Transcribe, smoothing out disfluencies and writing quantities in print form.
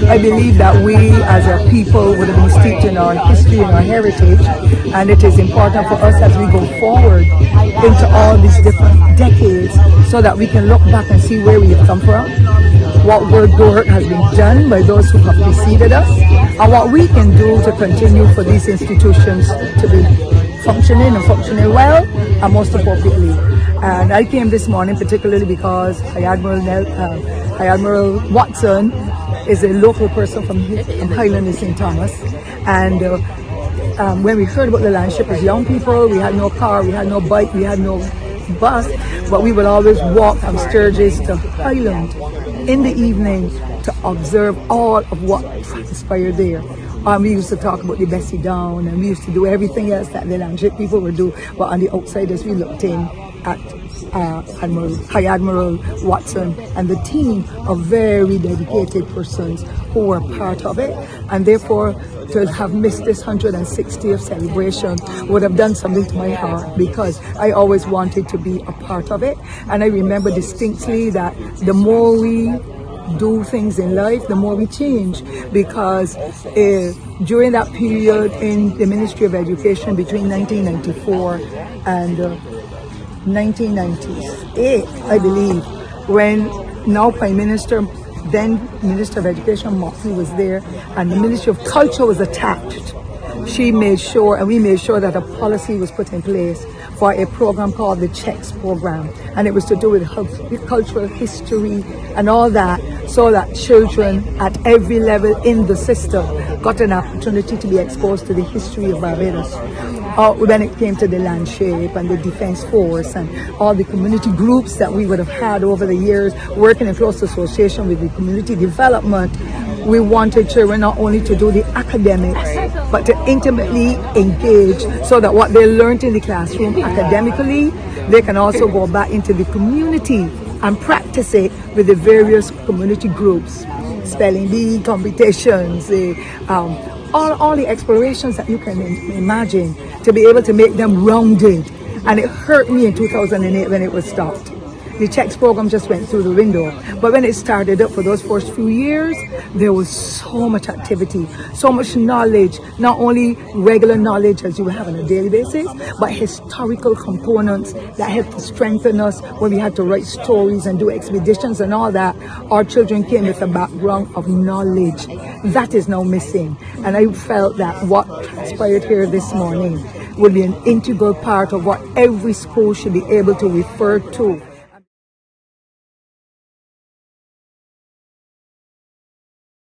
I believe that we as a people would have been steeped in our history and our heritage, and it is important for us as we go forward into all these different decades so that we can look back and see where we have come from, what good work has been done by those who have preceded us, and what we can do to continue for these institutions to be functioning well, and most appropriately. And I came this morning particularly because High Admiral Watson is a local person from Highland in St. Thomas, and when we heard about the Landship as young people, we had no car, we had no bike, we had no bus, but we would always walk from Sturgis to Highland in the evening to observe all of what transpired there. We used to talk about the Bessie Down, and we used to do everything else that the Landship people would do, but on the outside as we looked in at High Admiral Watson and the team of very dedicated persons who were part of it, and therefore to have missed this 160th celebration would have done something to my heart, because I always wanted to be a part of it. And I remember distinctly that the more we do things in life, the more we change, because during that period in the Ministry of Education between 1994 and 1998, I believe, when now Prime Minister, then Minister of Education Motley was there, and the Ministry of Culture was attached. She made sure, and we made sure, that a policy was put in place for a program called the Checks program, and it was to do with cultural history and all that, so that children at every level in the system got an opportunity to be exposed to the history of Barbados. When it came to the Landship and the Defence Force and all the community groups that we would have had over the years, working in close association with the community development, we wanted children not only to do the academics, but to intimately engage, so that what they learned in the classroom academically, they can also go back into the community and practice it with the various community groups, spelling bee competitions, all the explorations that you can imagine, to be able to make them rounded. And it hurt me in 2008 when it was stopped. The Checks program just went through the window. But when it started up for those first few years, there was so much activity, so much knowledge, not only regular knowledge as you would have on a daily basis, but historical components that helped to strengthen us when we had to write stories and do expeditions and all that. Our children came with a background of knowledge. That is now missing. And I felt that what transpired here this morning would be an integral part of what every school should be able to refer to